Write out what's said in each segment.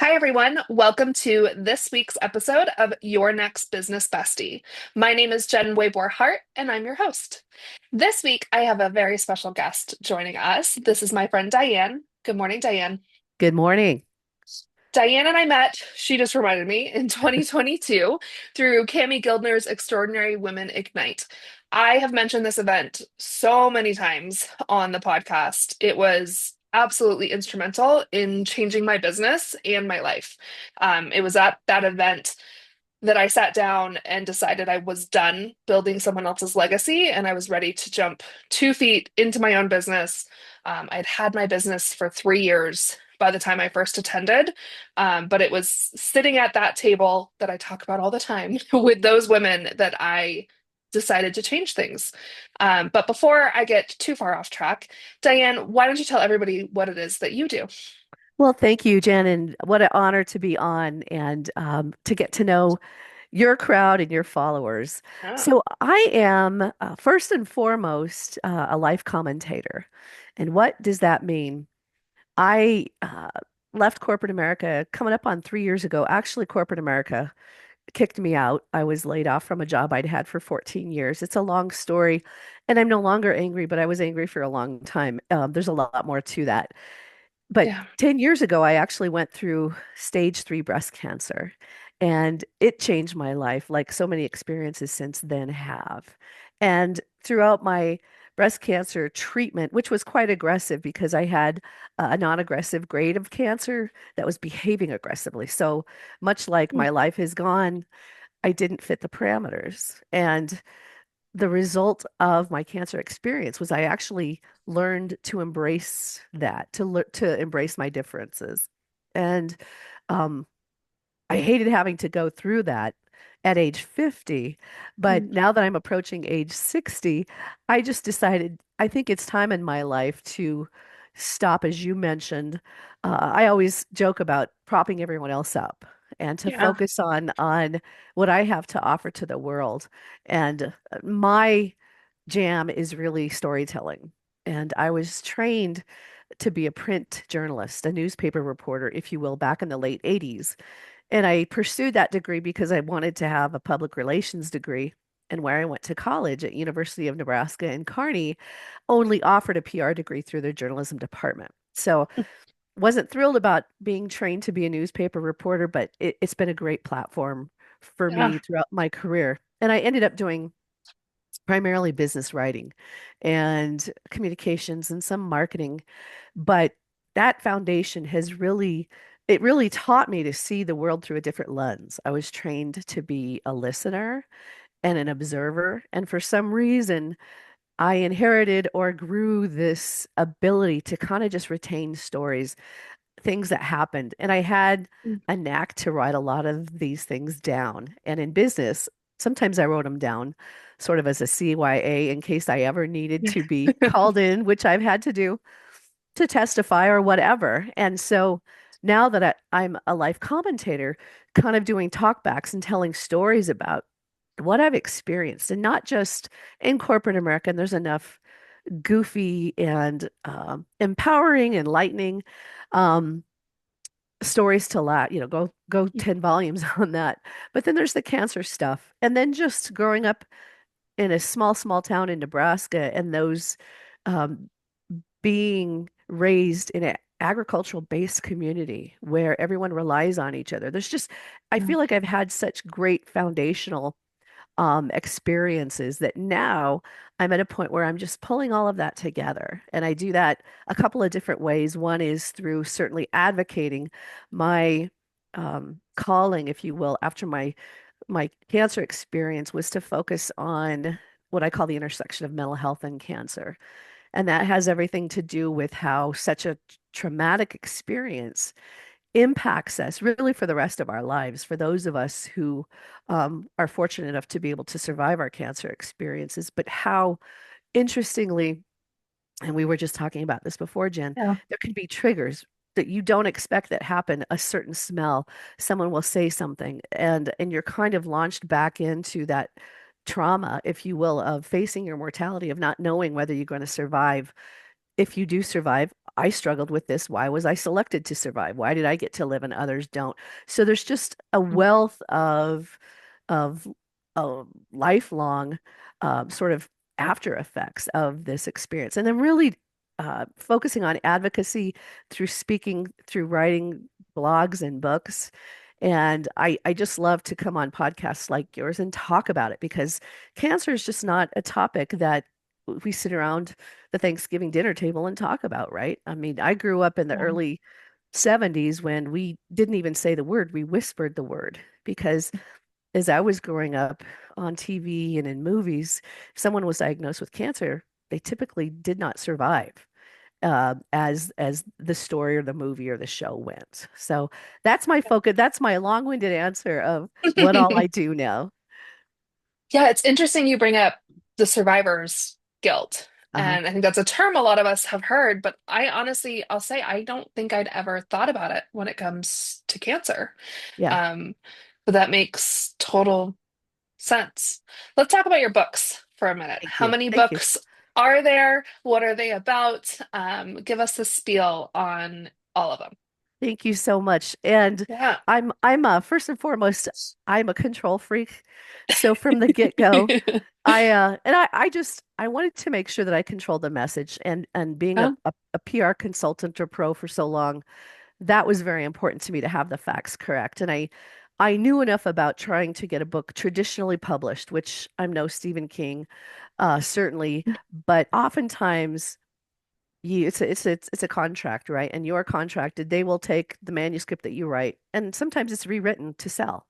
Hi, everyone. Welcome to this week's episode of Your Next Business Bestie. My name is Jen Waybor Hart, and I'm your host. This week, I have a very special guest joining us. This is my friend Diane. Good morning, Diane. Good morning. Diane and I met, she just reminded me, in 2022 through Cami Gildner's Extraordinary Women Ignite. I have mentioned this event so many times on the podcast. It was absolutely instrumental in changing my business and my life. It was at that event that I sat down and decided I was done building someone else's legacy and I was ready to jump 2 feet into my own business. I'd had my business for 3 years by the time I first attended, but it was sitting at that table that I talk about all the time with those women that I decided to change things. But before I get too far off track, Diane, why don't you tell everybody what it is that you do? Well, thank you, Jen, and what an honor to be on and to get to know your crowd and your followers. Oh, So, I am first and foremost a life commentator. And what does that mean? I left corporate America coming up on 3 years ago. Actually, corporate America kicked me out. I was laid off from a job I'd had for 14 years. It's a long story, and I'm no longer angry, but I was angry for a long time. There's a lot more to that. But yeah. 10 years ago, I actually went through stage three breast cancer, and it changed my life, like so many experiences since then have. And throughout my breast cancer treatment, which was quite aggressive because I had a non-aggressive grade of cancer that was behaving aggressively. So much like my life has gone, I didn't fit the parameters. And the result of my cancer experience was I actually learned to embrace that, to embrace my differences. And um, I hated having to go through that at age 50. But Mm. now that I'm approaching age 60, I just decided I think it's time in my life to stop, as you mentioned. I always joke about propping everyone else up and to Yeah. focus on what I have to offer to the world. And my jam is really storytelling. And I was trained to be a print journalist, a newspaper reporter, if you will, back in the late 80s. And I pursued that degree because I wanted to have a public relations degree. And where I went to college at University of Nebraska in Kearney only offered a PR degree through their journalism department. So wasn't thrilled about being trained to be a newspaper reporter, but it's been a great platform for Yeah. me throughout my career. And I ended up doing primarily business writing and communications and some marketing. But that foundation has it really taught me to see the world through a different lens. I was trained to be a listener and an observer. And for some reason, I inherited or grew this ability to kind of just retain stories, things that happened. And I had Mm. a knack to write a lot of these things down. And in business, sometimes I wrote them down sort of as a CYA in case I ever needed Yeah. to be called in, which I've had to do to testify or whatever. And so now that I'm a life commentator, kind of doing talkbacks and telling stories about what I've experienced, and not just in corporate America, and there's enough goofy and empowering, enlightening um, stories to go 10 volumes on that. But then there's the cancer stuff. And then just growing up in a small town in Nebraska and those um, being raised in an agricultural based community where everyone relies on each other. I Yeah. feel like I've had such great foundational experiences that now I'm at a point where I'm just pulling all of that together. And I do that a couple of different ways. One is through certainly advocating my calling, if you will, after my cancer experience was to focus on what I call the intersection of mental health and cancer. And that has everything to do with how such a traumatic experience impacts us really for the rest of our lives. For those of us who are fortunate enough to be able to survive our cancer experiences, but how interestingly, and we were just talking about this before, Jen, Yeah. there can be triggers that you don't expect that happen. A certain smell, someone will say something, and you're kind of launched back into that trauma, if you will, of facing your mortality, of not knowing whether you're going to survive. If you do survive, I struggled with this. Why was I selected to survive? Why did I get to live and others don't? So there's just a wealth of lifelong sort of after effects of this experience. And then really focusing on advocacy through speaking, through writing blogs and books. And I just love to come on podcasts like yours and talk about it because cancer is just not a topic that we sit around the Thanksgiving dinner table and talk about, right? I mean, I grew up in the Yeah. early 70s when we didn't even say the word, we whispered the word because as I was growing up on TV and in movies, if someone was diagnosed with cancer, they typically did not survive as the story or the movie or the show went. So that's my focus. That's my long-winded answer of what all I do now. Yeah, it's interesting you bring up the survivor's guilt. Uh-huh. And I think that's a term a lot of us have heard, but I honestly, I'll say I don't think I'd ever thought about it when it comes to cancer. Yeah. Um, but that makes total sense. Let's talk about your books for a minute. Thank How you. many Thank you. books are there? What are they about? Give us the spiel on all of them. Thank you so much. And Yeah. I'm first and foremost, I'm a control freak. So from the get-go, I just I wanted to make sure that I controlled the message and being Oh, a PR consultant or pro for so long, that was very important to me to have the facts correct. And I knew enough about trying to get a book traditionally published, which I'm no Stephen King, certainly, but oftentimes it's a contract, right? And you're contracted. They will take the manuscript that you write, and sometimes it's rewritten to sell.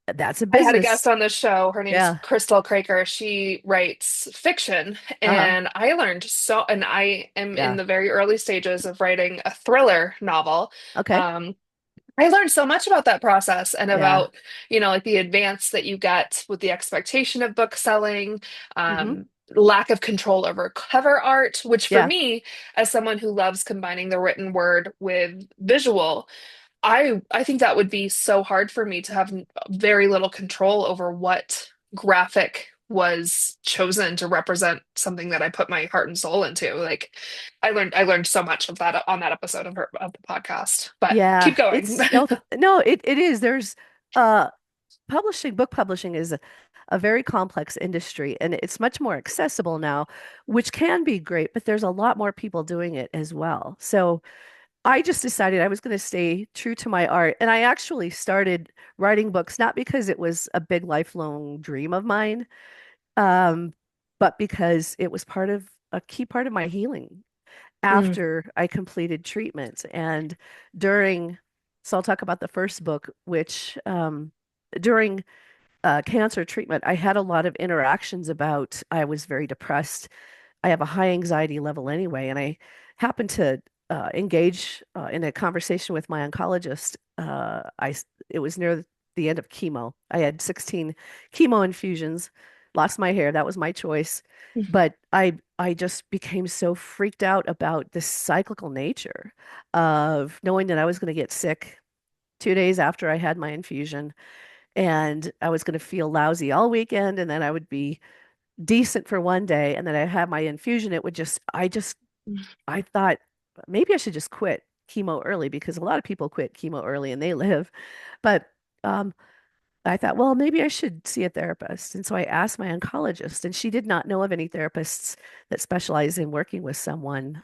That's a I had a guest business. on the show. Her name's Yeah. Crystal Craker. She writes fiction, Uh-huh. and I learned so, and I am in Yeah. the very early stages of writing a thriller novel. Okay. Um, I learned so much about that process and Yeah. about, like the advance that you get with the expectation of book selling, Hmm. lack of control over cover art, which for Yeah. me, as someone who loves combining the written word with visual, I think that would be so hard for me to have very little control over what graphic was chosen to represent something that I put my heart and soul into. Like I learned so much of that on that episode of the podcast. But Yeah. keep going. It's no, no, it is. There's uh book publishing is a very complex industry and it's much more accessible now, which can be great, but there's a lot more people doing it as well. So I just decided I was going to stay true to my art. And I actually started writing books, not because it was a big lifelong dream of mine, um, but because it was a key part of my healing Mm. after I completed treatment. And during, so I'll talk about the first book, which during cancer treatment, I had a lot of interactions about I was very depressed. I have a high anxiety level anyway, and I happened to engage in a conversation with my oncologist. It was near the end of chemo. I had 16 chemo infusions, lost my hair. That was my choice. But I just became so freaked out about the cyclical nature of knowing that I was going to get sick 2 days after I had my infusion, and I was going to feel lousy all weekend, and then I would be decent for one day, and then I had my infusion. It would just, I thought maybe I should just quit chemo early because a lot of people quit chemo early and they live. But um, I thought, well, maybe I should see a therapist. And so I asked my oncologist, and she did not know of any therapists that specialize in working with someone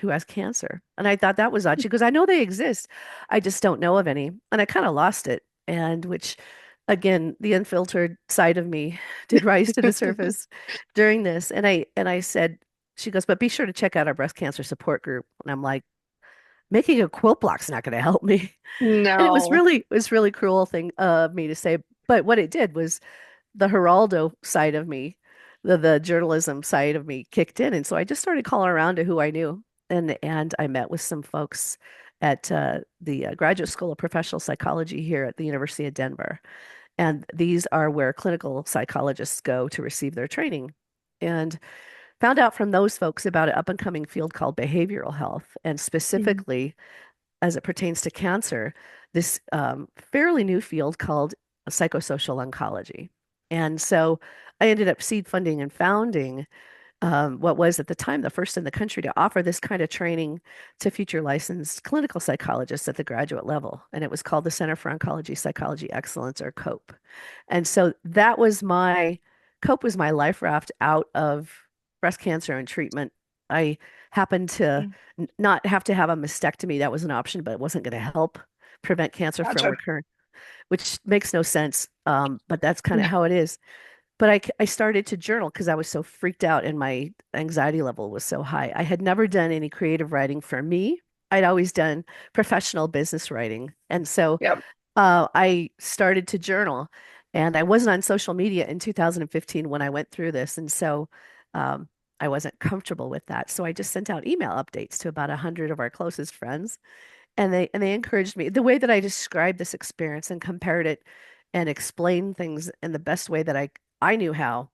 who has cancer. And I thought that was odd. She goes, I know they exist. I just don't know of any. And I kind of lost it. And which, again, the unfiltered side of me did rise to the surface during this. And I said, she goes, but be sure to check out our breast cancer support group. And I'm like, making a quilt block's not going to help me. And No. it was really cruel thing of me to say. But what it did was the Geraldo side of me, the journalism side of me kicked in. And so I just started calling around to who I knew. And I met with some folks at the Graduate School of Professional Psychology here at the University of Denver. And these are where clinical psychologists go to receive their training. And found out from those folks about an up and coming field called behavioral health, and Mm. specifically as it pertains to cancer, this fairly new field called psychosocial oncology. And so I ended up seed funding and founding what was at the time the first in the country to offer this kind of training to future licensed clinical psychologists at the graduate level. And it was called the Center for Oncology Psychology Excellence, or COPE. And so that was my COPE was my life raft out of breast cancer and treatment. I happened to Mm. not have to have a mastectomy. That was an option, but it wasn't going to help prevent cancer from Gotcha. recurring, which makes no sense. But that's kind of Yeah. how it is. But I started to journal because I was so freaked out and my anxiety level was so high. I had never done any creative writing for me. I'd always done professional business writing. And so Yep. I started to journal, and I wasn't on social media in 2015 when I went through this. And so um, I wasn't comfortable with that. So I just sent out email updates to about 100 of our closest friends. And they encouraged me. The way that I described this experience and compared it and explained things in the best way that I knew how,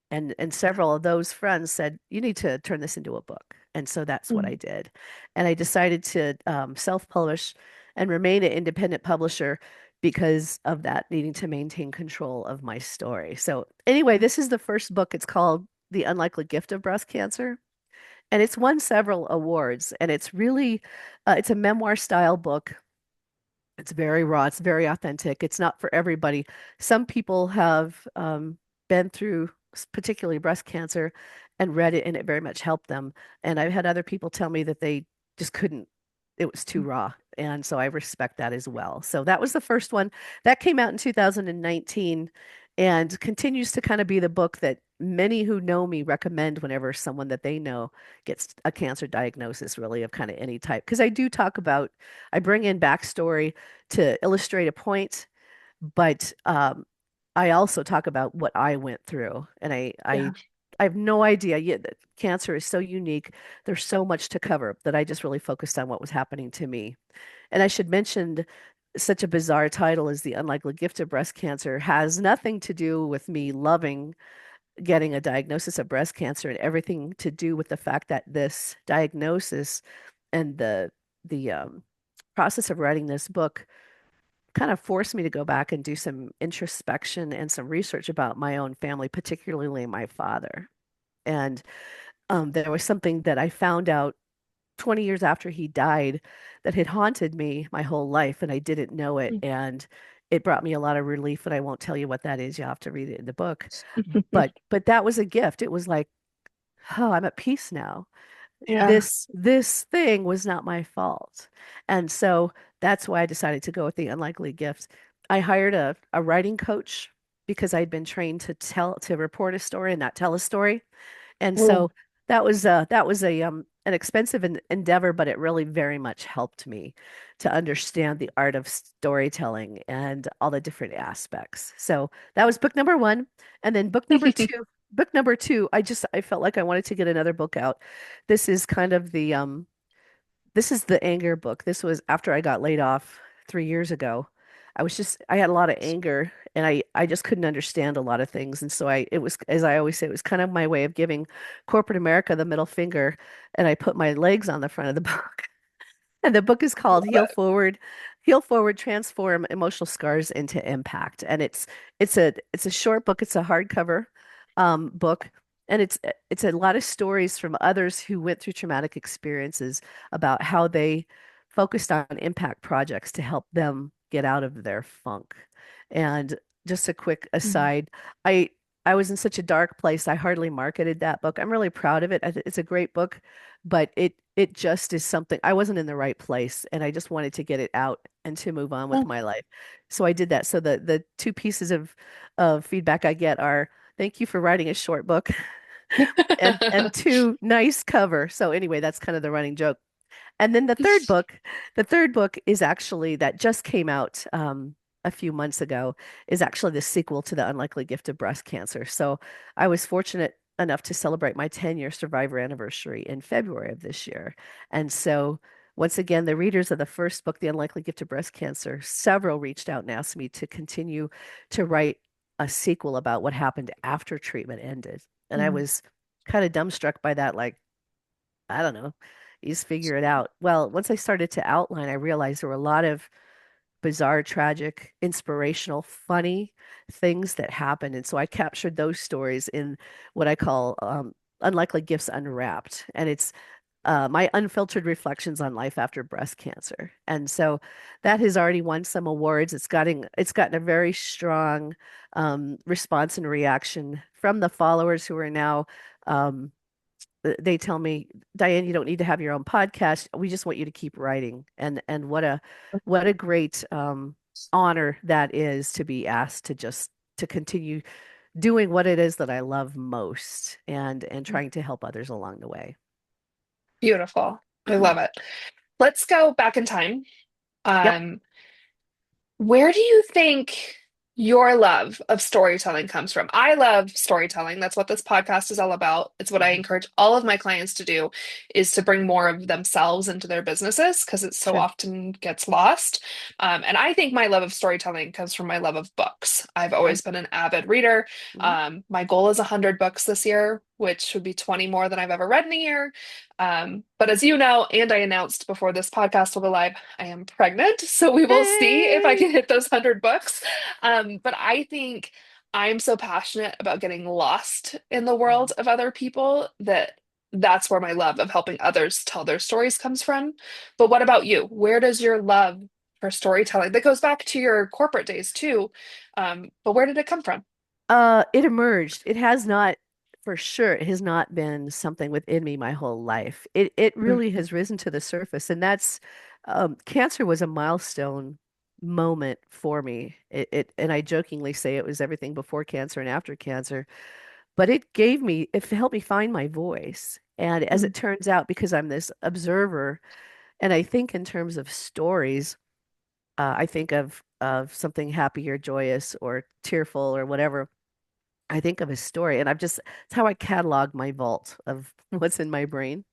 and several of those friends said, you need to turn this into a book. And so that's what I Mm. did. And I decided to self-publish and remain an independent publisher because of that, needing to maintain control of my story. So anyway, this is the first book. It's called The Unlikely Gift of Breast Cancer. And it's won several awards. And it's really, it's a memoir style book. It's very raw. It's very authentic. It's not for everybody. Some people have been through, particularly breast cancer, and read it, and it very much helped them. And I've had other people tell me that they just couldn't, it was too raw. And so I respect that as well. So that was the first one. That came out in 2019 and continues to kind of be the book that many who know me recommend whenever someone that they know gets a cancer diagnosis, really, of kind of any type. Because I do talk about, I bring in backstory to illustrate a point, but I also talk about what I went through, and Yeah. I have no idea yet that cancer is so unique. There's so much to cover that I just really focused on what was happening to me. And I should mention such a bizarre title as The Unlikely Gift of Breast Cancer has nothing to do with me loving getting a diagnosis of breast cancer and everything to do with the fact that this diagnosis and the process of writing this book kind of forced me to go back and do some introspection and some research about my own family, particularly my father. And there was something that I found out 20 years after he died that had haunted me my whole life, and I didn't know it. And it brought me a lot of relief, and I won't tell you what that is. You'll have to read it in the book. But that was a gift. It was like, oh, I'm at peace now. Yeah. This thing was not my fault. And so that's why I decided to go with the unlikely gift. I hired a writing coach because I'd been trained to report a story and not tell a story. And Oh. so that was a an expensive endeavor, but it really very much helped me to understand the art of storytelling and all the different aspects. So that was book number one. And then book number two, I felt like I wanted to get another book out. This is kind of this is the anger book. This was after I got laid off 3 years ago. I had a lot of anger and I just couldn't understand a lot of things. And so it was, as I always say, it was kind of my way of giving corporate America the middle finger. And I put my legs on the front of the book. And the book is called Love it. Heal Forward, Transform Emotional Scars into Impact. And it's a short book. It's a hardcover book. And it's a lot of stories from others who went through traumatic experiences about how they focused on impact projects to help them get out of their funk. And just a quick Mhm. aside, I I was in such a dark place. I hardly marketed that book. I'm really proud of it. It's a great book, but it just is something I wasn't in the right place, and I just wanted to get it out and to move on with Oh. my life. So I did that. So the two pieces of feedback I get are thank you for writing a short book and two, nice cover. So anyway, that's kind of the running joke. And then the third book is actually that just came out a few months ago, is actually the sequel to The Unlikely Gift of Breast Cancer. So I was fortunate enough to celebrate my 10-year survivor anniversary in February of this year. And so once again, the readers of the first book, The Unlikely Gift of Breast Cancer, several reached out and asked me to continue to write a sequel about what happened after treatment ended. And I Mm. was kind of dumbstruck by that, like, I don't know. You just figure it out. Well, once I started to outline, I realized there were a lot of bizarre, tragic, inspirational, funny things that happened. And so I captured those stories in what I call Unlikely Gifts Unwrapped, and it's my unfiltered reflections on life after breast cancer. And so that has already won some awards. It's gotten a very strong response and reaction from the followers who are now um, they tell me, Diane, you don't need to have your own podcast. We just want you to keep writing. And what a great honor that is to be asked to just to continue doing what it is that I love most and trying to help others along the way. Beautiful. I love it. Let's go back in time. Yep. Um, Where do you think your love of storytelling comes from? I love storytelling. That's what this podcast is all about. It's what I Mhm. encourage all of my clients to do is to bring more of themselves into their businesses because it so Sure. often gets lost. And I think my love of storytelling comes from my love of books. I've Okay. always been an avid reader. Mhm. My goal is 100 books this year, which would be 20 more than I've ever read in a year. But as you know, and I announced before this podcast will go live, I am pregnant. So we will see if I Yay! can hit those 100 books. But I think I'm so passionate about getting lost in the world Mhm. of other people that that's where my love of helping others tell their stories comes from. But what about you? Where does your love for storytelling that goes back to your corporate days too? But where did it come from? It emerged. It has not, for sure, it has not been something within me my whole life. It Mm, really has risen to the surface, and that's cancer was a milestone moment for me. And I jokingly say it was everything before cancer and after cancer, but it helped me find my voice. And as mm, it turns out, because I'm this observer, and I think in terms of stories, I think of something happy or joyous or tearful or whatever. I think of a story, and it's how I catalog my vault of what's in my brain.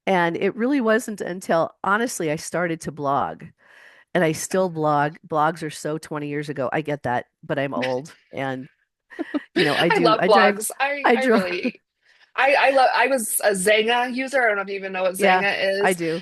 And it really wasn't until honestly I started to blog, and I still blog. Blogs are so 20 years ago. I get that, but I'm old, and I love I drive, blogs. I I I drove. really I was a Zanga user. I don't know if you even know what Yeah, Zanga I is. do.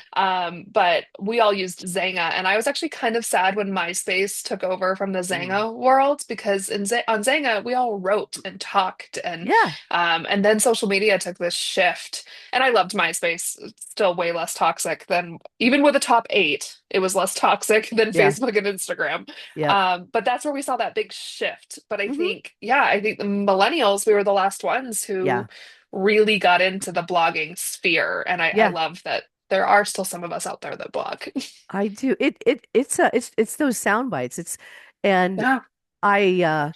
But we all used Zanga, and I was actually kind of sad when MySpace took over from the Mm. Zanga world because on Zanga we all wrote and talked, Yeah. and then social media took this shift. And I loved MySpace. It's still way less toxic than even with a top eight. It was less toxic than Yeah. Facebook and Instagram. Yep. But that's where we saw that big shift. But Hmm. I think the millennials, we were the last ones who Yeah. really got into the blogging sphere. And I Yeah. love that there are still some of us out there that blog. I do. It's those sound bites. And Yeah. I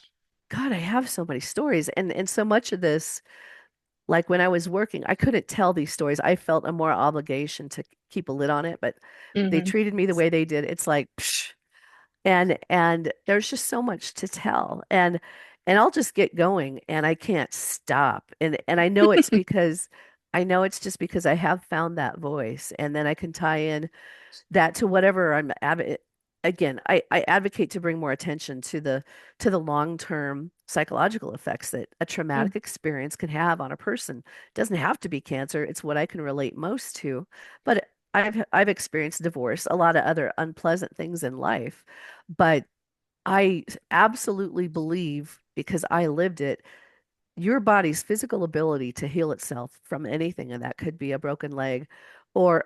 God, I have so many stories, and so much of this. Like when I was working, I couldn't tell these stories. I felt a more obligation to keep a lid on it, but they Hmm. treated me the way they did. It's like, psh, and there's just so much to tell, and I'll just get going, and I can't stop. And I know it's just because I have found that voice, and then I can tie in that to whatever again, I advocate to bring more attention to the long-term psychological effects that a traumatic experience can have on a person. It doesn't have to be cancer. It's what I can relate most to. But I've experienced divorce, a lot of other unpleasant things in life. But I absolutely believe, because I lived it, your body's physical ability to heal itself from anything, and that could be a broken leg or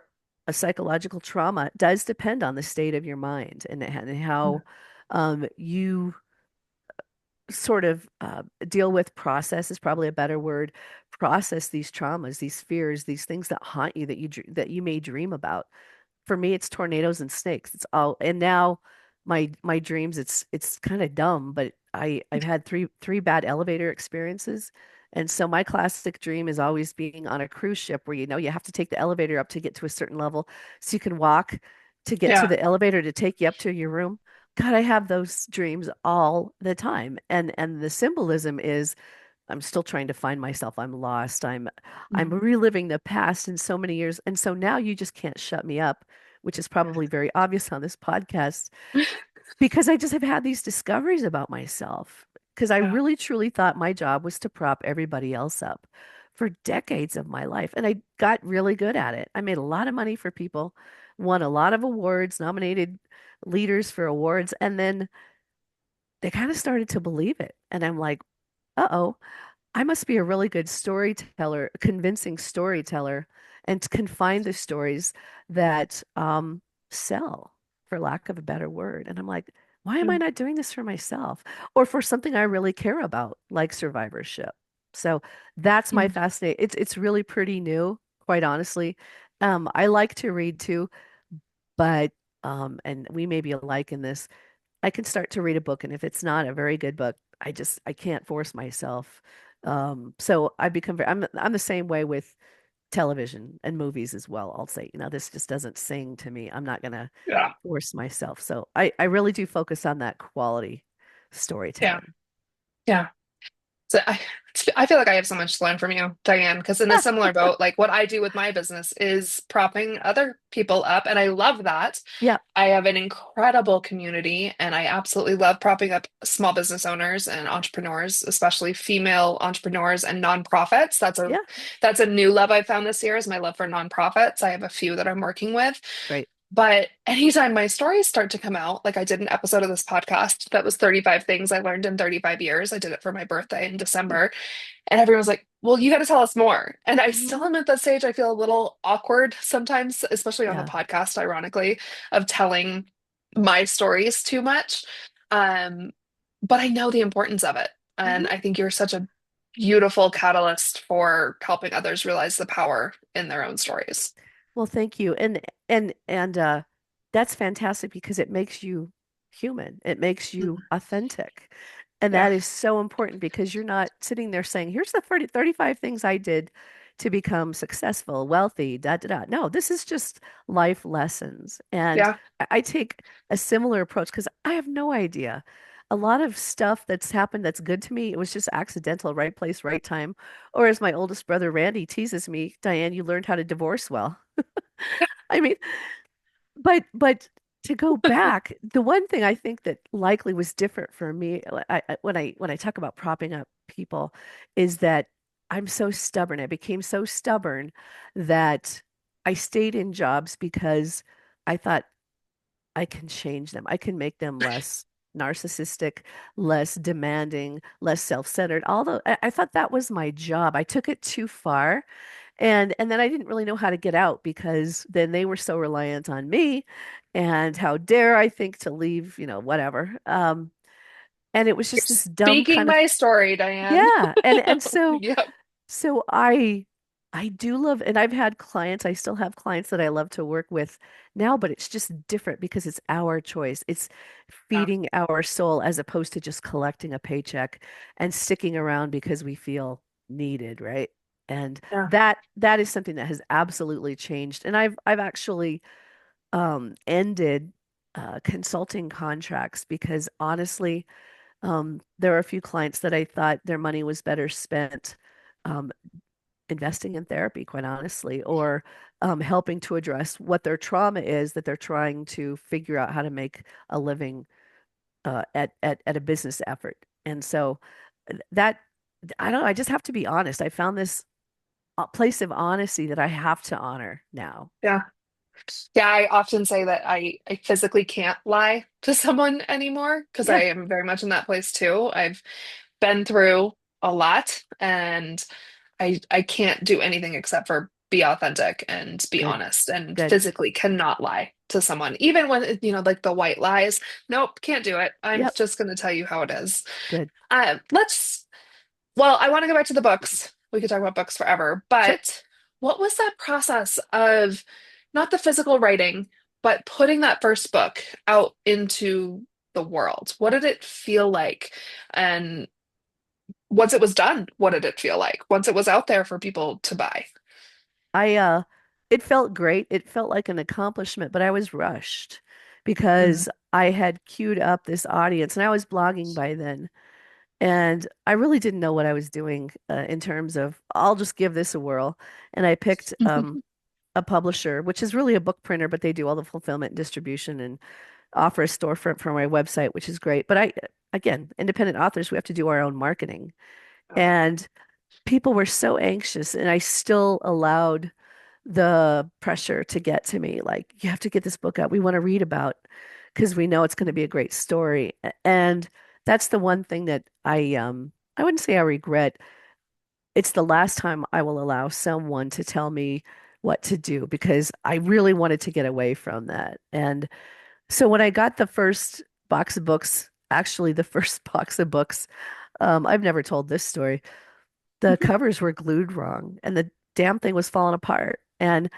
a psychological trauma, does depend on the state of your mind and how you sort of deal with process is probably a better word. Process these traumas, these fears, these things that haunt you that you may dream about. For me, it's tornadoes and snakes. It's all, and now my dreams, it's kind of dumb, but I've had three bad elevator experiences. And so my classic dream is always being on a cruise ship where you have to take the elevator up to get to a certain level so you can walk to get to Yeah. the elevator to take you up to your room. God, I have those dreams all the time. And the symbolism is I'm still trying to find myself. I'm lost. I'm reliving the past in so many years. And so now you just can't shut me up, which is probably very obvious on this podcast, because I just have had these discoveries about myself. Because I Yeah. really truly thought my job was to prop everybody else up for decades of my life. And I got really good at it. I made a lot of money for people, won a lot of awards, nominated leaders for awards, and then they kind of started to believe it. And I'm like, uh-oh. I must be a really good storyteller, convincing storyteller, and can find the stories that sell, for lack of a better word. And I'm like, why am I Mm, not doing this for myself or for something I really care about, like survivorship? So that's my mm. fascination. It's really pretty new, quite honestly. I like to read too, but and we may be alike in this. I can start to read a book, and if it's not a very good book, I can't force myself. So I become I'm the same way with television and movies as well. I'll say, this just doesn't sing to me. I'm not gonna Yeah. force myself. So I really do focus on that quality Yeah. storytelling. Yeah. So I feel like I have so much to learn from you, Diane, because in a similar boat, like what I do with my business is propping other people up, and I love that. Yeah, I have an incredible community, and I absolutely love propping up small business owners and entrepreneurs, especially female entrepreneurs and nonprofits. yeah, That's a new love I found this year is my love for nonprofits. I have a few that I'm working with. great. But anytime my stories start to come out, like I did an episode of this podcast that was 35 things I learned in 35 years. I did it for my birthday in December. And everyone's like, well, you got to tell us more. And I still Mhm. am at that stage. I feel a little awkward sometimes, especially on the Yeah. podcast, ironically, of telling my stories too much. Um, but I know the importance of it. And Mhm. I think you're such a beautiful catalyst for helping others realize the power in their own stories. Well, thank you. And that's fantastic because it makes you human. It makes you Mhm. authentic. And Yeah. that is so important because you're not sitting there saying, here's the 35 things I did to become successful, wealthy, da da da. No, this is just life lessons. And Yeah. I take a similar approach because I have no idea. A lot of stuff that's happened that's good to me, it was just accidental, right place, right time. Or as my oldest brother Randy teases me, Diane, you learned how to divorce well. I mean, but to go back, the one thing I think that likely was different for me, when I talk about propping up people, is that I'm so stubborn. I became so stubborn that I stayed in jobs because I thought I can change them. I can make them less narcissistic, less demanding, less self-centered. Although I thought that was my job. I took it too far. And then I didn't really know how to get out because then they were so reliant on me. And how dare I think to leave, whatever. And it was You're just this dumb speaking kind of, my story, Diane. yeah. And so Yep. so I do love, and I've had clients, I still have clients that I love to work with now, but it's just different because it's our choice. It's Yeah. feeding our soul as opposed to just collecting a paycheck and sticking around because we feel needed, right? And Yeah. that is something that has absolutely changed. And I've actually ended consulting contracts because honestly, there are a few clients that I thought their money was better spent um, investing in therapy, quite honestly, or helping to address what their trauma is that they're trying to figure out how to make a living at a business effort. And so that I don't know, I just have to be honest. I found this place of honesty that I have to honor now. Yeah. Yeah, I often say that I physically can't lie to someone anymore because I Yeah, am very much in that place too. I've been through a lot and I can't do anything except for be authentic and be good, honest and good. physically cannot lie to someone. Even when, like the white lies. Nope, can't do it. I'm Yep, just going to tell you how it is. good. Let's I want to go back to the books. We could talk about books forever, Sure. but what was that process of not the physical writing, but putting that first book out into the world? What did it feel like? And once it was done, what did it feel like? Once it was out there for people to buy? I it felt great. It felt like an accomplishment, but I was rushed Mm, because I had queued up this audience and I was blogging by then. And I really didn't know what I was doing in terms of I'll just give this a whirl. And I picked a publisher, which is really a book printer, but they do all the fulfillment and distribution and offer a storefront for my website, which is great. But again, independent authors, we have to do our own marketing. And people were so anxious, and I still allowed the pressure to get to me. Like, you have to get this book out. We want to read about because we know it's going to be a great story. And that's the one thing that I wouldn't say I regret. it's the last time I will allow someone to tell me what to do because I really wanted to get away from that. And so when I got the first box of books, actually the first box of books, I've never told this story. The covers were glued wrong and the damn thing was falling apart. And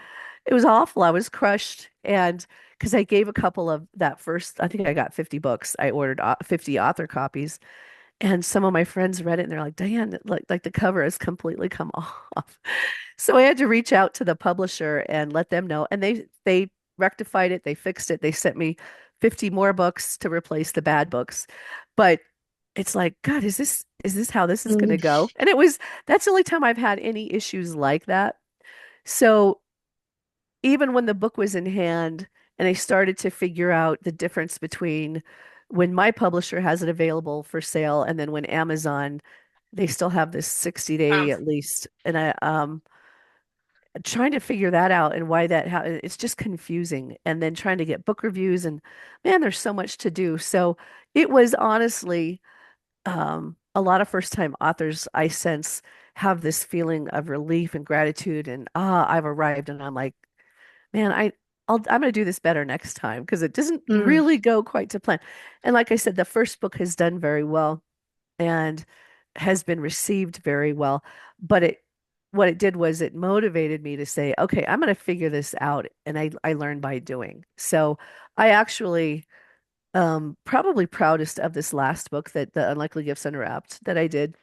it was awful. I was crushed. And because I gave a couple of that first, I think I got 50 books. I ordered 50 author copies. And some of my friends read it and they're like, Diane, like the cover has completely come off. So I had to reach out to the publisher and let them know. And they rectified it, they fixed it. They sent me 50 more books to replace the bad books. But it's like, God, is this how this is gonna Mm. go? And that's the only time I've had any issues like that. So even when the book was in hand and I started to figure out the difference between when my publisher has it available for sale and then when Amazon, they still have this 60 day Um, at least. And I trying to figure that out and why that how it's just confusing. And then trying to get book reviews and man, there's so much to do. So it was honestly a lot of first time authors I sense have this feeling of relief and gratitude and I've arrived and I'm like man, I'm gonna do this better next time because it doesn't mm, really go quite to plan. And like I said, the first book has done very well and has been received very well. But what it did was it motivated me to say, okay, I'm gonna figure this out. And I learned by doing. So I actually probably proudest of this last book that the Unlikely Gifts Unwrapped that I did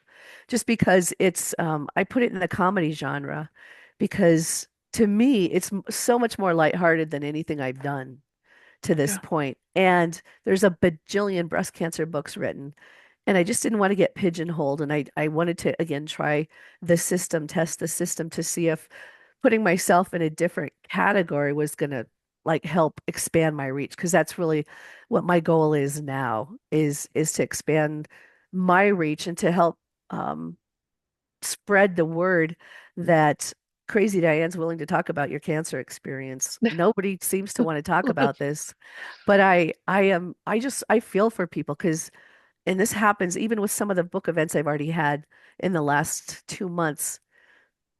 just because it's I put it in the comedy genre because to me it's so much more lighthearted than anything I've done to this yeah. point. And there's a bajillion breast cancer books written. And I just didn't want to get pigeonholed. And I wanted to again try the system, test the system to see if putting myself in a different category was gonna like help expand my reach. Because that's really what my goal is now is to expand my reach and to help um spread the word that Crazy Diane's willing to talk about your cancer experience. Nobody seems to want to talk about this, but I feel for people because and this happens even with some of the book events I've already had in the last 2 months.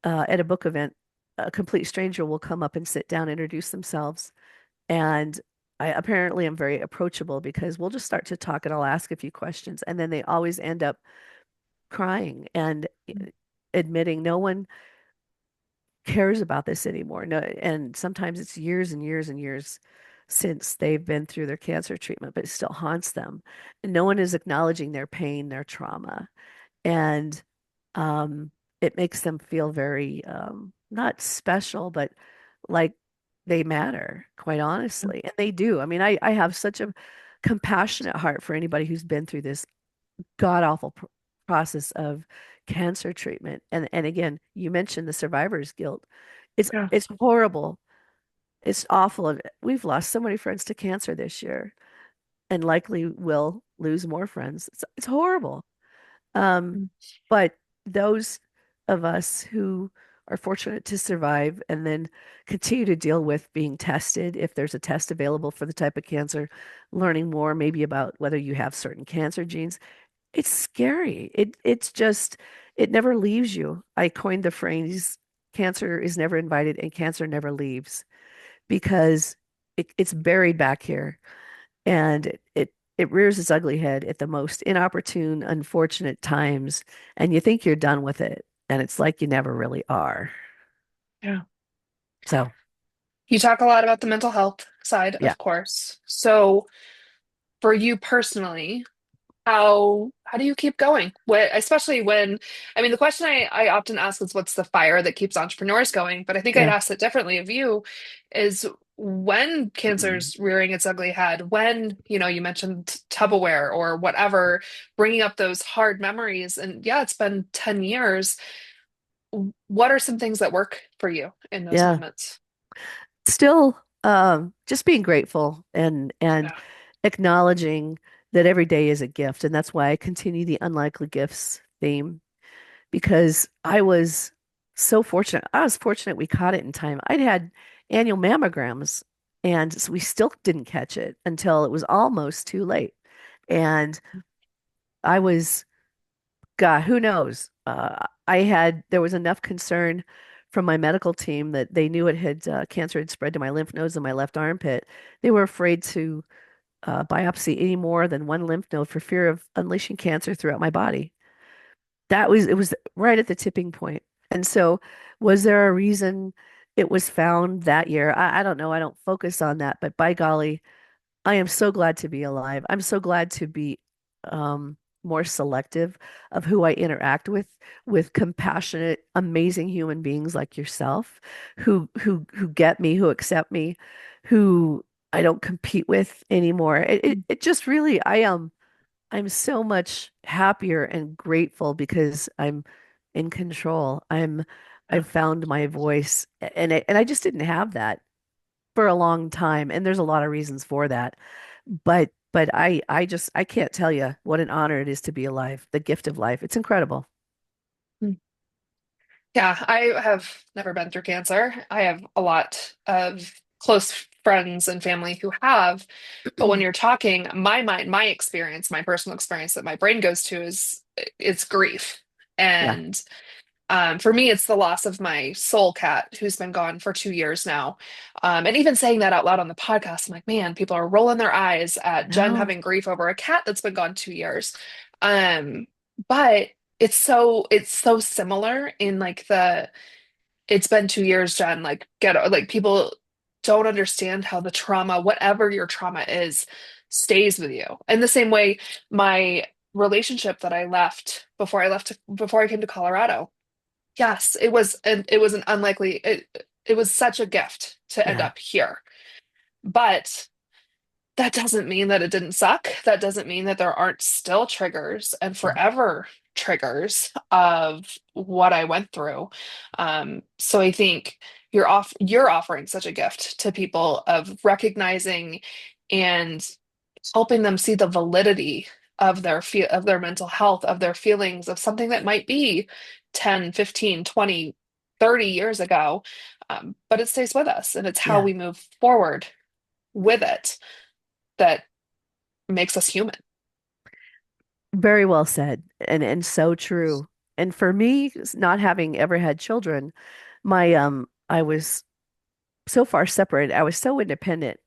At a book event, a complete stranger will come up and sit down, introduce themselves, and I apparently am very approachable because we'll just start to talk and I'll ask a few questions, and then they always end up crying and admitting no one cares about this anymore. No, and sometimes it's years and years and years since they've been through their cancer treatment, but it still haunts them. And no one is acknowledging their pain, their trauma. And um, it makes them feel very not special, but like they matter, quite honestly. And they do. I mean, I have such a compassionate heart for anybody who's been through this god awful process of cancer treatment. And again, you mentioned the survivor's guilt. Yeah. It's horrible. It's awful. And we've lost so many friends to cancer this year and likely will lose more friends. It's horrible. Um, Mm. but those of us who are fortunate to survive and then continue to deal with being tested, if there's a test available for the type of cancer, learning more maybe about whether you have certain cancer genes, it's scary. It's just it never leaves you. I coined the phrase cancer is never invited and cancer never leaves because it's buried back here and it rears its ugly head at the most inopportune, unfortunate times, and you think you're done with it, and it's like you never really are. Yeah. So, You talk a lot about the mental health side, yeah, of course. So for you personally, how do you keep going? What, especially when, I mean, the question I often ask is what's the fire that keeps entrepreneurs going? But I think I'd yeah. ask it differently of you is when cancer's rearing its ugly head, when, you mentioned Tupperware or whatever, bringing up those hard memories. And yeah, it's been 10 years. What are some things that work for you in those Yeah. moments? Still, just being grateful and Yeah. acknowledging that every day is a gift, and that's why I continue the unlikely gifts theme because I was so fortunate. I was fortunate we caught it in time. I'd had annual mammograms, and so we still didn't catch it until it was almost too late. And I was, God, who knows? there was enough concern from my medical team that they knew cancer had spread to my lymph nodes in my left armpit. They were afraid to biopsy any more than one lymph node for fear of unleashing cancer throughout my body. It was right at the tipping point. And so, was there a reason it was found that year? I don't know. I don't focus on that, but by golly, I am so glad to be alive. I'm so glad to be more selective of who I interact with compassionate, amazing human beings like yourself, who get me, who accept me, who I don't compete with anymore. It just really, I'm so much happier and grateful because I'm in control. I've found my voice, and I just didn't have that for a long time, and there's a lot of reasons for that. But I can't tell you what an honor it is to be alive, the gift of life. It's incredible. Yeah, I have never been through cancer. I have a lot of close friends and family who have. But when you're talking, my mind, my experience, my personal experience that my brain goes to is it's grief. Yeah. And for me, it's the loss of my soul cat who's been gone for 2 years now. And even saying that out loud on the podcast, I'm like, man, people are rolling their eyes at Jen No. having grief over a cat that's been gone 2 years. Um, but it's so similar in like the it's been 2 years, Jen. Like people don't understand how the trauma, whatever your trauma is, stays with you. In the same way, my relationship that I left before I came to Colorado. Yes, it was an unlikely it was such a gift to end Yeah. up here. But that doesn't mean that it didn't suck. That doesn't mean that there aren't still triggers and Yeah. forever triggers of what I went through. So I think you're offering such a gift to people of recognizing and helping them see the validity of of their mental health, of their feelings, of something that might be 10, 15, 20, 30 years ago. But it stays with us and it's how Yeah. we move forward with it that makes us human. Very well said, and so true. And for me, not having ever had children, I was so far separated. I was so independent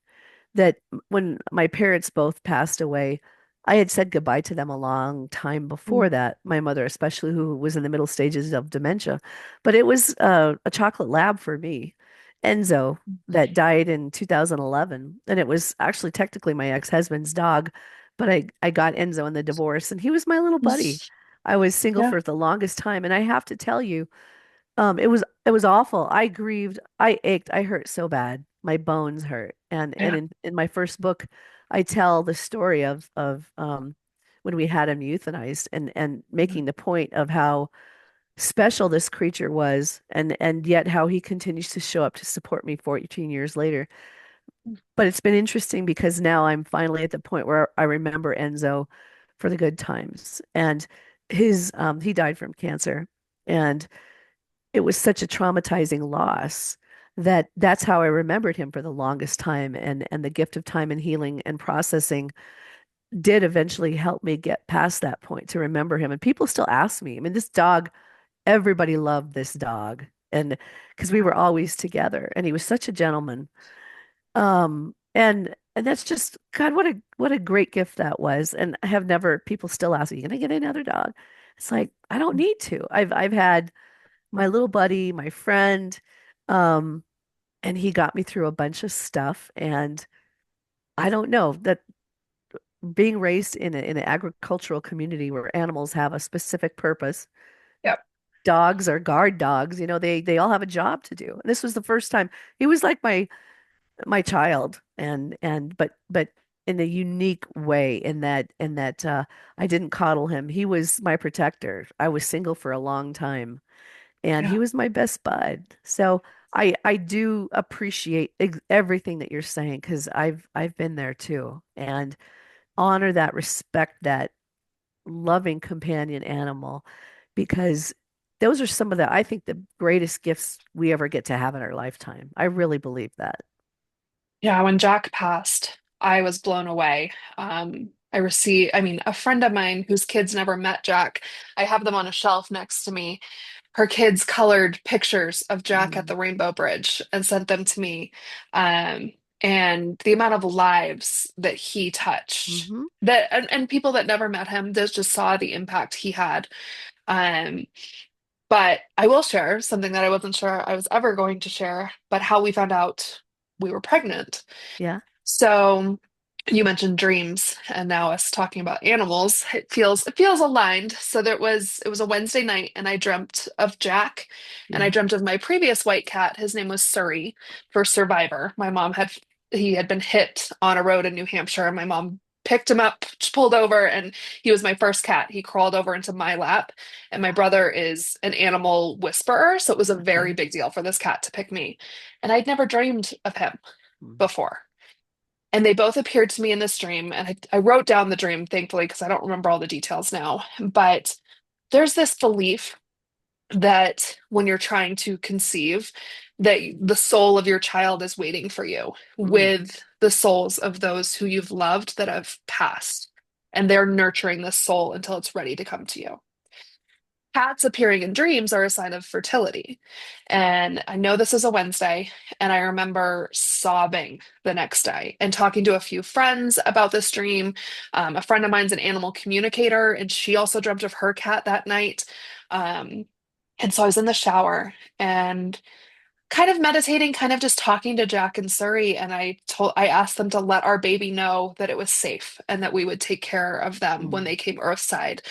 that when my parents both passed away, I had said goodbye to them a long time before Mm. that, my mother especially, who was in the middle stages of dementia. But it was a chocolate lab for me, Enzo, that died in 2011. And it was actually technically my ex-husband's dog, but I got Enzo in the divorce, and he was my little buddy. I was single Yeah, for the longest time, and I have to tell you, it was awful. I grieved, I ached, I hurt so bad. My bones hurt. And yeah, in my first book, I tell the story of when we had him euthanized and making the point of how special this creature was and yet how he continues to show up to support me 14 years later. But it's been interesting because now I'm finally at the point where I remember Enzo for the good times. And he died from cancer. And it was such a traumatizing loss that that's how I remembered him for the longest time. And the gift of time and healing and processing did eventually help me get past that point to remember him. And people still ask me, I mean, this dog, everybody loved this dog. And because we yeah, were always together and he was such a gentleman. And that's just God, what a great gift that was. And I have never people still ask me, you gonna get another dog? It's like, I don't need to. I've had my little buddy, my friend, um, and he got me through a bunch of stuff. And I don't know that being raised in an agricultural community where animals have a specific purpose, yep, dogs are guard dogs, they all have a job to do. And this was the first time he was like my child, and but in a unique way in that I didn't coddle him. He was my protector. I was single for a long time and he yeah. was my best bud. So I do appreciate everything that you're saying because I've been there too, and honor that, respect that loving companion animal because those are some of the I think the greatest gifts we ever get to have in our lifetime. I really believe that. Yeah, when Jack passed, I was blown away. I mean, a friend of mine whose kids never met Jack, I have them on a shelf next to me. Her kids colored pictures of Jack at Mm. the Rainbow Bridge and sent them to me. Um, and the amount of lives that he touched, Hmm. and people that never met him, that just saw the impact he had. Um, but I will share something that I wasn't sure I was ever going to share, but how we found out we were pregnant. Yeah. So you mentioned dreams and now us talking about animals. It feels aligned. So it was a Wednesday night and I dreamt of Jack and I Yeah. dreamt of my previous white cat. His name was Surrey for Survivor. He had been hit on a road in New Hampshire and my mom picked him up, pulled over, and he was my first cat. He crawled over into my lap and my brother is an animal whisperer, so it was a very Okay. big deal for this cat to pick me. And I'd never dreamed of him Mm. before. And they both appeared to me in this dream. And I wrote down the dream, thankfully, because I don't remember all the details now. But there's this belief that when you're trying to conceive, that the soul of your child is waiting for you Mm. with the souls of those who you've loved that have passed. And they're nurturing this soul until it's ready to come to you. Cats appearing in dreams are a sign of fertility. And I know this is a Wednesday, and I remember sobbing the next day and talking to a few friends about this dream. A friend of mine's an animal communicator, and she also dreamt of her cat that night. Um, and so I was in the shower and kind of meditating, kind of just talking to Jack and Surrey, and I asked them to let our baby know that it was safe and that we would take care of them when Mm. they came earthside.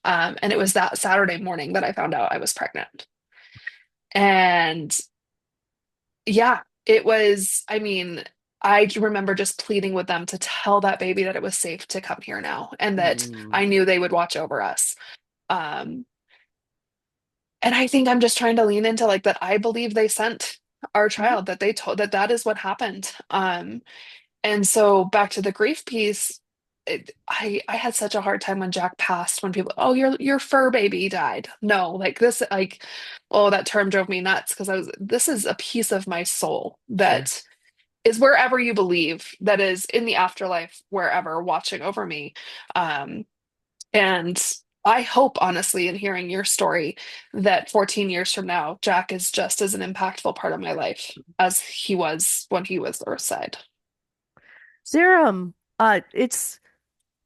And it was that Saturday morning that I found out I was pregnant. And yeah, I mean, I remember just pleading with them to tell that baby that it was safe to come here now and that Mm. I knew they would watch over us. Um, and I think I'm just trying to lean into like that I believe they sent our Mhm. child, that they told that that is what happened. And so back to the grief piece, I had such a hard time when Jack passed, when people, oh, your fur baby died. No, like this, like, oh, that term drove me nuts because this is a piece of my soul Sure. that is wherever you believe, that is in the afterlife, wherever, watching over me. Um, and I hope, honestly, in hearing your story, that 14 years from now, Jack is just as an impactful part of my life as he was when he was Earthside. Serum. It's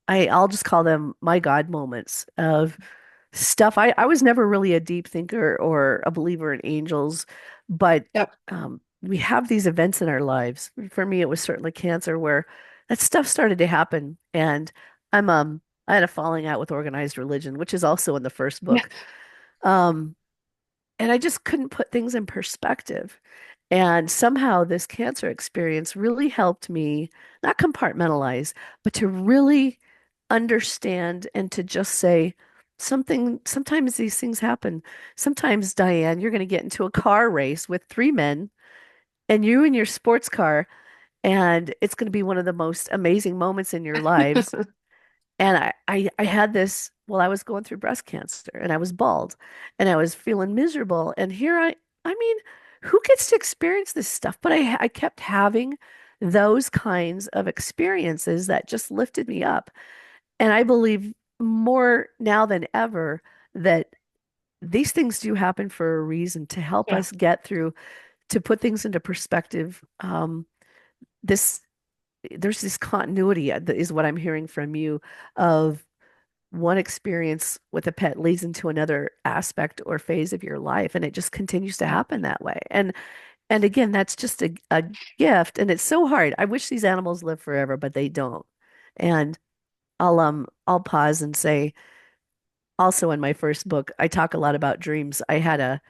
I'll just call them my God moments of stuff. I was never really a deep thinker or a believer in angels, but Yep. we have these events in our lives. For me, it was certainly cancer where that stuff started to happen. And I had a falling out with organized religion, which is also in the first book. Um, and I just couldn't put things in perspective. And somehow this cancer experience really helped me not compartmentalize, but to really understand and to just say sometimes these things happen. Sometimes, Diane, you're going to get into a car race with three men and you in your sports car, and it's going to be one of the most amazing moments in your lives. And I had this while I was going through breast cancer and I was bald and I was feeling miserable. And I mean, who gets to experience this stuff? But I kept having those kinds of experiences that just lifted me up. And I believe more now than ever that these things do happen for a reason to help Yeah. us get through, to put things into perspective. This there's this continuity that is what I'm hearing from you of one experience with a pet leads into another aspect or phase of your life, and it just continues to Yeah. happen that way. And again, that's just a gift, and it's so hard. I wish these animals live forever, but they don't. And I'll pause and say also in my first book, I talk a lot about dreams. I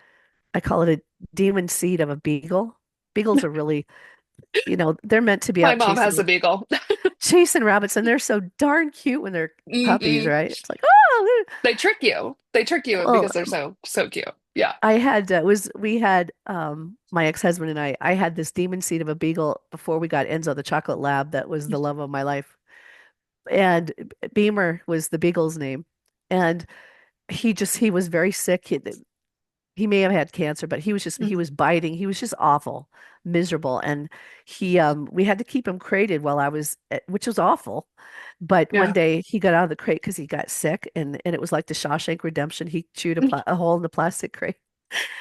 call it a demon seed of a beagle. Beagles are really, they're meant to be My out mom has a beagle. chasing rabbits, and they're so darn cute when they're puppies, Hmm. right? It's like, oh, They trick you. They trick you well, because they're so cute. Yeah. I had was we had my ex-husband and I had this demon seed of a beagle before we got Enzo the chocolate lab that was the love of my life. And Beamer was the beagle's name. And he was very sick. he may have had cancer, but he Mm. was biting. He was just awful, miserable. And we had to keep him crated while I was which was awful. But one Yeah. day he got out of the crate because he got sick and it was like the Shawshank Redemption. He chewed a hole in the plastic crate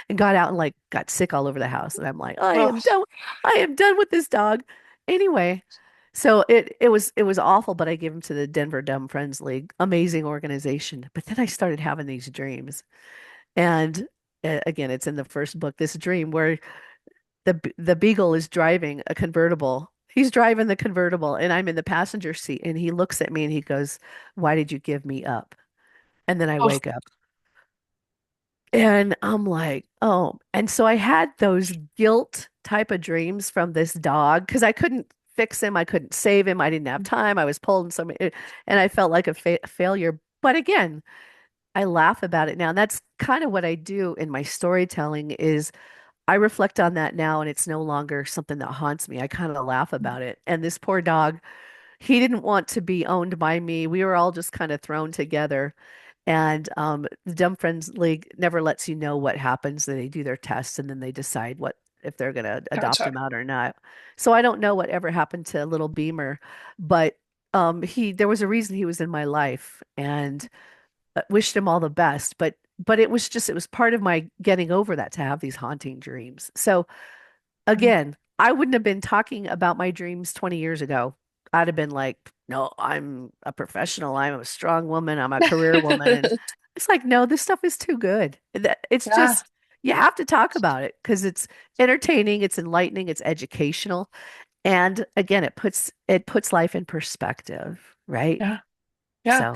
and got out and like got sick all over the house. And I'm like, Oh, I am done with this dog. Anyway, so it was awful, but I gave him to the Denver Dumb Friends League. Amazing organization. But then I started having these dreams. And again, it's in the first book, this dream where the beagle is driving a convertible. He's driving the convertible and I'm in the passenger seat and he looks at me and he goes, "Why did you give me up?" And then I oh, wake up and I'm like, "Oh." And so I had those guilt type of dreams from this dog because I couldn't fix him, I couldn't save him, I didn't have time. I was pulled in some and I felt like a failure. But again, I laugh about it now. And that's kind of what I do in my storytelling is I reflect on that now and it's no longer something that haunts me. I kind of laugh about it. And this poor dog, he didn't want to be owned by me. We were all just kind of thrown together. And the Dumb Friends League never lets you know what happens. They do their tests and then they decide what if they're going to adopt gotcha. him out or not. So I don't know what ever happened to little Beamer, but he there was a reason he was in my life and wished him all the best. But it was part of my getting over that to have these haunting dreams. So Mm. again, I wouldn't have been talking about my dreams 20 years ago. I'd have been like, no, I'm a professional. I'm a strong woman. I'm a career woman. And it's like, no, this stuff is too good. It's Yeah, just, you have to talk about it because it's entertaining, it's enlightening, it's educational. And again, it puts life in perspective, right? yeah, yeah. So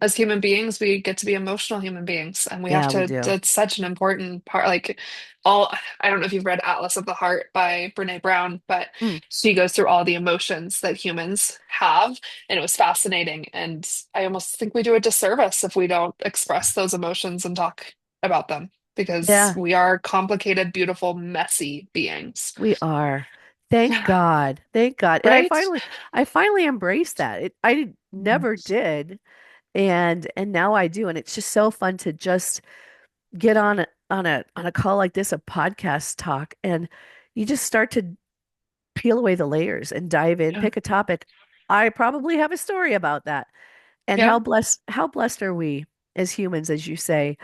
As human beings, we get to be emotional human beings, and we have yeah, we to. do. It's such an important part. Like all, I don't know if you've read Atlas of the Heart by Brene Brown, but Mm. she goes through all the emotions that humans have, and it was fascinating. And I almost think we do a disservice if we don't express those emotions and talk about them, because Yeah, we are complicated, beautiful, messy beings. we are. Thank God. Thank God. And Right? I finally embraced that. Mhm. Never did. And now I do. And it's just so fun to just get on a call like this, a podcast talk, and you just start to peel away the layers and dive in, Yeah. pick a topic. I probably have a story about that. And Yeah. how blessed are we as humans, as you say,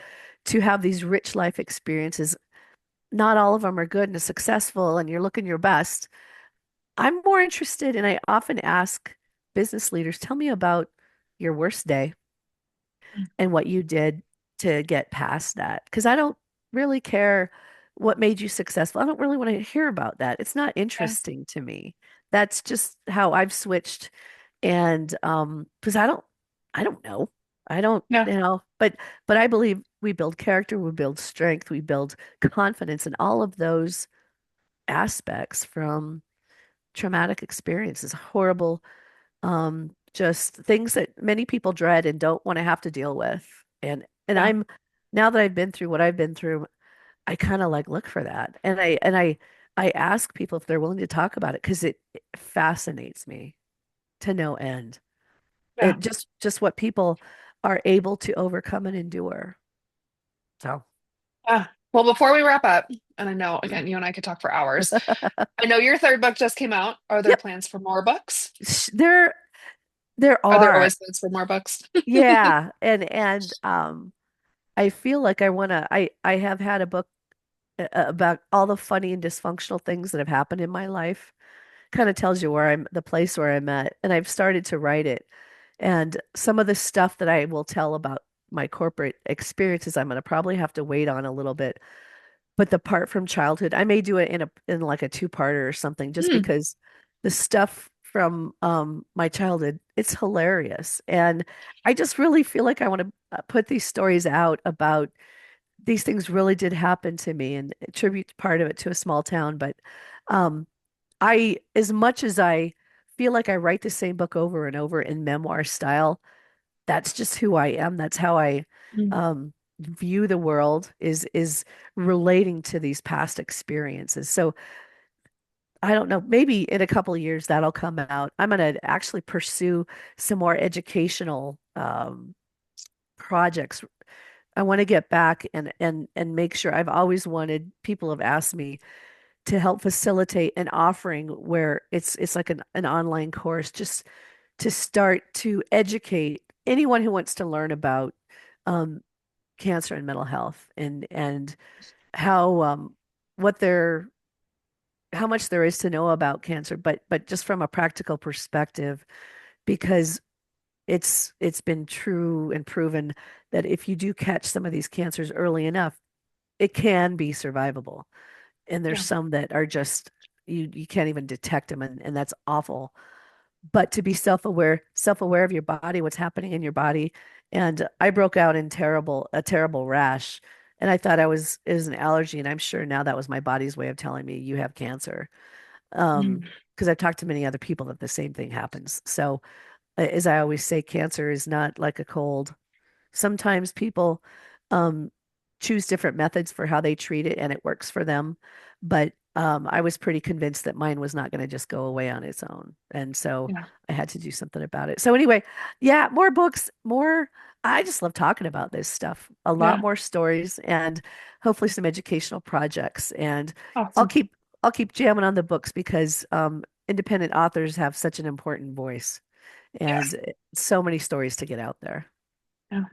to have these rich life experiences. Not all of them are good and successful, and you're looking your best. I'm more interested, and I often ask business leaders, tell me about your worst day and what you did to get past that. Because I don't really care what made you successful. I don't really want to hear about that. It's not Yeah. interesting to me. That's just how I've switched. And because I don't know. I don't, Yeah. but I believe we build character, we build strength, we build confidence, and all of those aspects from traumatic experiences, horrible, just things that many people dread and don't want to have to deal with. And Yeah. I'm now that I've been through what I've been through, I kind of like look for that. And I ask people if they're willing to talk about it because it fascinates me to no end. Yeah. It just what people are able to overcome and endure. So, Yeah. Well, before we wrap up, and I know again, you and I could talk for hours. I know your third book just came out. Are there yep, plans for more books? there Are there are. always plans for more books? Yeah, and I feel like I have had a book about all the funny and dysfunctional things that have happened in my life. Kind of tells you the place where I'm at, and I've started to write it. And some of the stuff that I will tell about my corporate experiences, I'm going to probably have to wait on a little bit. But the part from childhood, I may do it in like a two-parter or something, just Hmm. because the stuff from my childhood, it's hilarious. And I just really feel like I want to put these stories out about these things really did happen to me and attribute part of it to a small town. But um, as much as I feel like I write the same book over and over in memoir style, that's just who I am. That's how I Hmm. view the world is relating to these past experiences. So I don't know, maybe in a couple of years that'll come out. I'm going to actually pursue some more educational projects I want to get back and make sure. I've always wanted, people have asked me to help facilitate an offering where it's like an online course just to start to educate anyone who wants to learn about um, cancer and mental health and how what there how much there is to know about cancer, but just from a practical perspective, because it's been true and proven that if you do catch some of these cancers early enough, it can be survivable. And there's Yeah. some that are just you can't even detect them, and that's awful. But to be self-aware of your body, what's happening in your body. And I broke out in a terrible rash. And I thought it was an allergy, and I'm sure now that was my body's way of telling me you have cancer. Mm. Because I've talked to many other people that the same thing happens. So, as I always say, cancer is not like a cold. Sometimes people um, choose different methods for how they treat it, and it works for them. But I was pretty convinced that mine was not going to just go away on its own. And so Yeah. I had to do something about it. So, anyway, yeah, more books, more. I just love talking about this stuff. A lot Yeah. more stories and hopefully some educational projects. And I'll Awesome. keep I'll keep jamming on the books because independent authors have such an important voice Yes. and so many stories to get out there. Yeah.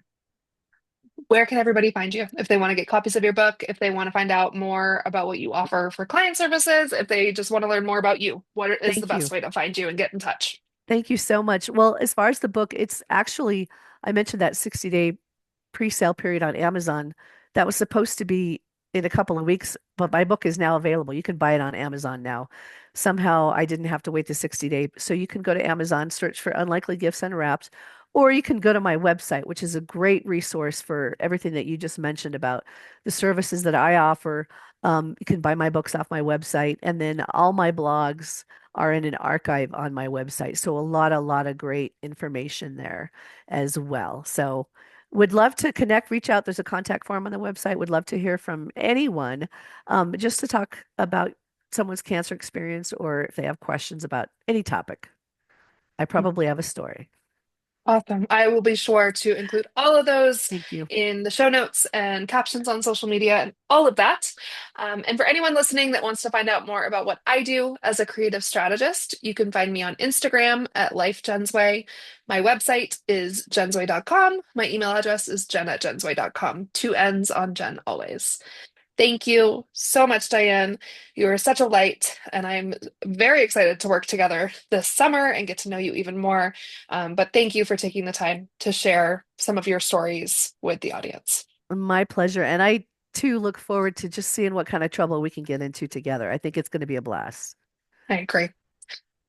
Where can everybody find you if they want to get copies of your book, if they want to find out more about what you offer for client services, if they just want to learn more about you? What is the Thank best you. way to find you and get in touch? Thank you so much. Well, as far as the book, it's actually, I mentioned that 60-day pre-sale period on Amazon. That was supposed to be in a couple of weeks, but my book is now available. You can buy it on Amazon now. Somehow I didn't have to wait the 60-day. So you can go to Amazon, search for Unlikely Gifts Unwrapped, or you can go to my website, which is a great resource for everything that you just mentioned about the services that I offer. You can buy my books off my website, and then all my blogs are in an archive on my website. So a lot of great information there as well. So would love to connect, reach out. There's a contact form on the website. Would love to hear from anyone, just to talk about someone's cancer experience or if they have questions about any topic. I probably have a story. Awesome. I will be sure to include all of those Thank you. in the show notes and captions on social media and all of that. And for anyone listening that wants to find out more about what I do as a creative strategist, you can find me on Instagram at LifeJensWay. My website is jensway.com. My email address is jen@jensway.com. Two N's on Jen always. Thank you so much, Diane. You are such a light, and I'm very excited to work together this summer and get to know you even more. But thank you for taking the time to share some of your stories with the audience. My pleasure. And I too look forward to just seeing what kind of trouble we can get into together. I think it's going to be a blast. I agree.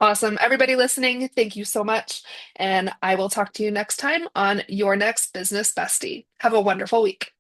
Awesome. Everybody listening, thank you so much. And I will talk to you next time on Your Next Business Bestie. Have a wonderful week.